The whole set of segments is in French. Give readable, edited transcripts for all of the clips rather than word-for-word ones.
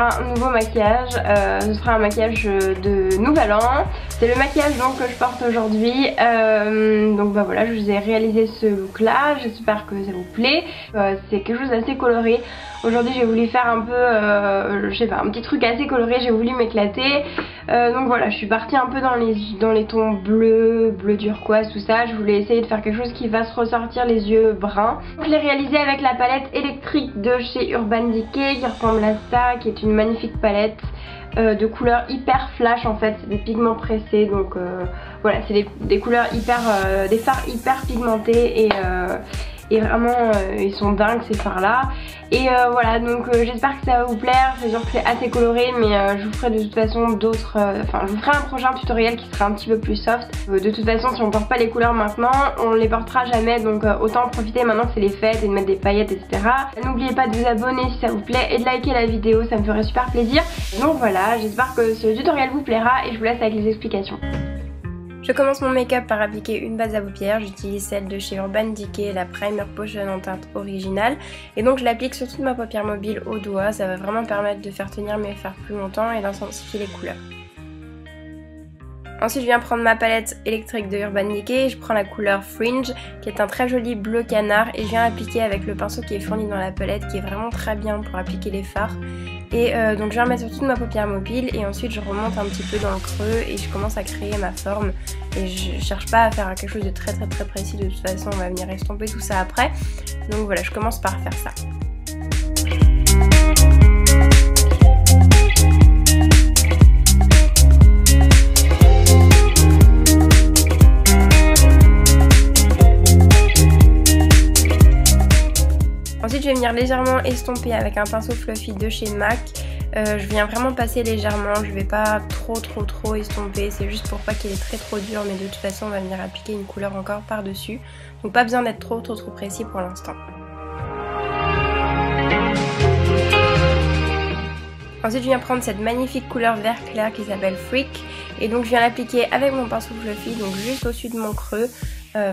un nouveau maquillage. Ce sera un maquillage de Nouvel An. C'est le maquillage donc que je porte aujourd'hui. Donc bah voilà, je vous ai réalisé ce look là. J'espère que ça vous plaît. C'est quelque chose d'assez coloré. Aujourd'hui j'ai voulu faire un peu, je sais pas, un petit truc assez coloré. J'ai voulu m'éclater. Donc voilà, je suis partie un peu dans les tons bleu turquoise, tout ça. Je voulais essayer de faire quelque chose qui va se ressortir les yeux bruns. Je l'ai réalisé avec la palette électrique de chez Urban Decay qui ressemble à ça, qui est une magnifique palette de couleurs hyper flash en fait, c'est des pigments pressés, donc voilà, c'est des couleurs hyper, des fards hyper pigmentés et vraiment ils sont dingues ces fards là. Et voilà, donc j'espère que ça va vous plaire. C'est sûr que c'est assez coloré, mais je vous ferai de toute façon d'autres, enfin je vous ferai un prochain tutoriel qui sera un petit peu plus soft. De toute façon, si on porte pas les couleurs maintenant, on les portera jamais, donc autant en profiter maintenant que c'est les fêtes et de mettre des paillettes, etc. N'oubliez pas de vous abonner si ça vous plaît et de liker la vidéo, ça me ferait super plaisir. Donc voilà, j'espère que ce tutoriel vous plaira et je vous laisse avec les explications. Je commence mon make-up par appliquer une base à paupières. J'utilise celle de chez Urban Decay, la Primer Potion en teinte originale. Et donc je l'applique sur toute ma paupière mobile au doigt. Ça va vraiment permettre de faire tenir mes fards plus longtemps et d'intensifier les couleurs. Ensuite je viens prendre ma palette électrique de Urban Decay et je prends la couleur Fringe qui est un très joli bleu canard et je viens l'appliquer avec le pinceau qui est fourni dans la palette qui est vraiment très bien pour appliquer les fards. Et donc je viens mettre sur toute ma paupière mobile et ensuite je remonte un petit peu dans le creux et je commence à créer ma forme. Et je cherche pas à faire quelque chose de très précis, de toute façon on va venir estomper tout ça après. Donc voilà, je commence par faire ça. Ensuite je vais venir légèrement estomper avec un pinceau fluffy de chez MAC. Je viens vraiment passer légèrement, je vais pas trop estomper, c'est juste pour pas qu'il est trop dur, mais de toute façon on va venir appliquer une couleur encore par dessus. Donc pas besoin d'être trop précis pour l'instant. Ensuite je viens prendre cette magnifique couleur vert clair qui s'appelle Freak et donc je viens l'appliquer avec mon pinceau fluffy, donc juste au-dessus de mon creux.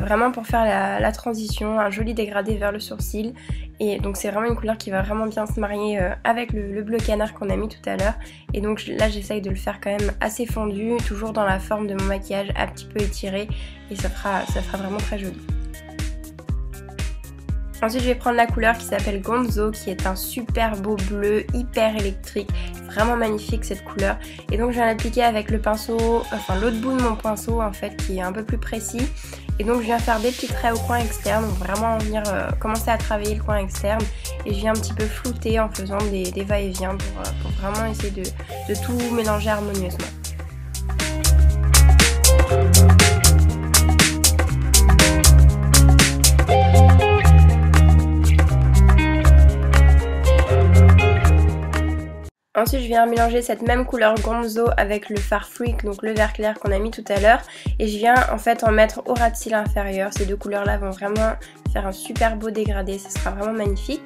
Vraiment pour faire la transition, un joli dégradé vers le sourcil. Et donc c'est vraiment une couleur qui va vraiment bien se marier avec le bleu canard qu'on a mis tout à l'heure. Et donc là j'essaye de le faire quand même assez fondu, toujours dans la forme de mon maquillage, un petit peu étiré. Et ça fera vraiment très joli. Ensuite je vais prendre la couleur qui s'appelle Gonzo, qui est un super beau bleu hyper électrique, vraiment magnifique cette couleur. Et donc je viens l'appliquer avec le pinceau, enfin l'autre bout de mon pinceau en fait qui est un peu plus précis. Et donc je viens faire des petits traits au coin externe, donc vraiment venir commencer à travailler le coin externe. Et je viens un petit peu flouter en faisant des va-et-vient pour vraiment essayer de tout mélanger harmonieusement. Ensuite je viens mélanger cette même couleur Gonzo avec le fard Freak, donc le vert clair qu'on a mis tout à l'heure. Et je viens en fait en mettre au ras de cils inférieur. Ces deux couleurs là vont vraiment faire un super beau dégradé, ce sera vraiment magnifique.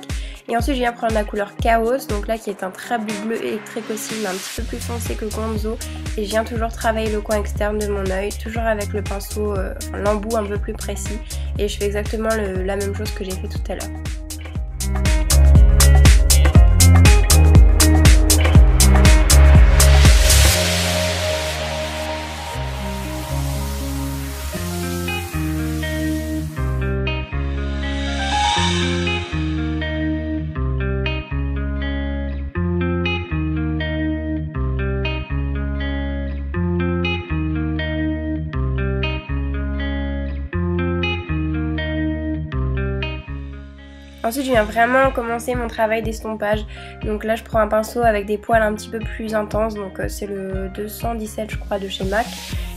Et ensuite je viens prendre la couleur Chaos, donc là qui est un très beau bleu électrique aussi, mais un petit peu plus foncé que Gonzo. Et je viens toujours travailler le coin externe de mon œil, toujours avec le pinceau, l'embout un peu plus précis. Et je fais exactement la même chose que j'ai fait tout à l'heure. Ensuite je viens vraiment commencer mon travail d'estompage. Donc là je prends un pinceau avec des poils un petit peu plus intenses, donc c'est le 217 je crois de chez MAC.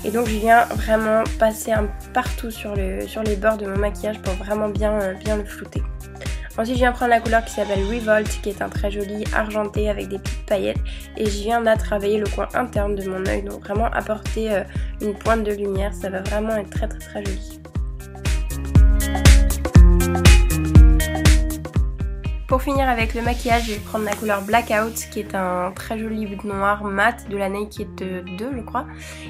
Et donc je viens vraiment passer partout sur les bords de mon maquillage pour vraiment bien le flouter. Ensuite je viens prendre la couleur qui s'appelle Revolt, qui est un très joli argenté avec des petites paillettes. Et je viens là travailler le coin interne de mon œil, donc vraiment apporter une pointe de lumière, ça va vraiment être très joli. Pour finir avec le maquillage, je vais prendre la couleur Blackout qui est un très joli noir mat de la Naked 2 je crois.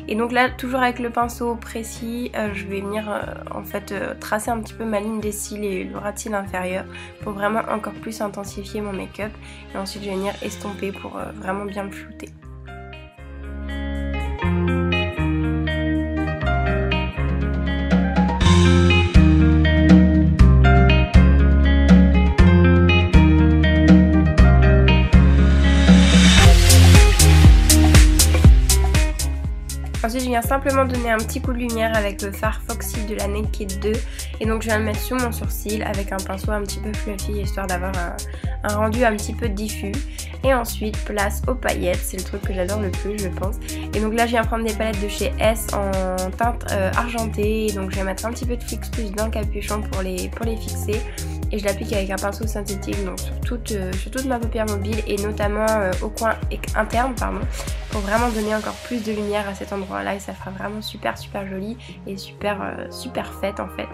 Et donc là, toujours avec le pinceau précis, je vais venir en fait tracer un petit peu ma ligne des cils et le ras de cils inférieur pour vraiment encore plus intensifier mon make-up. Et ensuite je vais venir estomper pour vraiment bien me flouter. Ensuite je viens simplement donner un petit coup de lumière avec le fard Foxy de la Naked 2 et donc je viens le mettre sur mon sourcil avec un pinceau un petit peu fluffy histoire d'avoir un rendu un petit peu diffus. Et ensuite place aux paillettes, c'est le truc que j'adore le plus je pense. Et donc là je viens prendre des palettes de chez S en teinte argentée et donc je vais mettre un petit peu de Fix Plus dans le capuchon pour les fixer. Et je l'applique avec un pinceau synthétique donc sur toute ma paupière mobile et notamment au coin interne pour vraiment donner encore plus de lumière à cet endroit là et ça fera vraiment super joli et super fête en fait.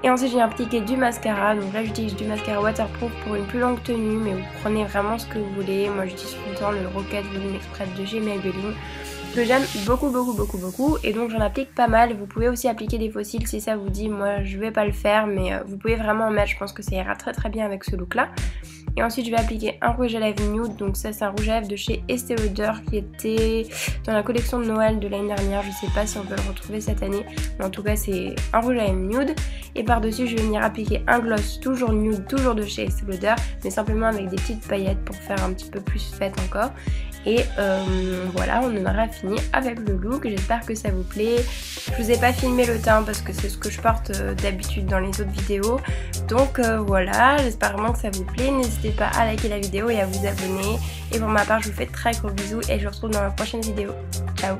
Et ensuite je viens appliquer du mascara, donc là j'utilise du mascara waterproof pour une plus longue tenue mais vous prenez vraiment ce que vous voulez. Moi j'utilise tout le temps le Rocket Volume Express de chez Maybelline que j'aime beaucoup et donc j'en applique pas mal. Vous pouvez aussi appliquer des faux cils si ça vous dit, moi je vais pas le faire mais vous pouvez vraiment en mettre, je pense que ça ira très bien avec ce look là. Et ensuite je vais appliquer un rouge à lèvres nude, donc ça c'est un rouge à lèvres de chez Estée Lauder qui était dans la collection de Noël de l'année dernière, je sais pas si on peut le retrouver cette année, mais en tout cas c'est un rouge à lèvres nude. Et par dessus je vais venir appliquer un gloss toujours nude, toujours de chez Estée Lauder, mais simplement avec des petites paillettes pour faire un petit peu plus fête encore. Et voilà, on en aura fini avec le look, j'espère que ça vous plaît. Je vous ai pas filmé le teint parce que c'est ce que je porte d'habitude dans les autres vidéos. Donc voilà, j'espère vraiment que ça vous plaît. N'hésitez pas à liker la vidéo et à vous abonner. Et pour ma part, je vous fais de très gros bisous et je vous retrouve dans la prochaine vidéo. Ciao!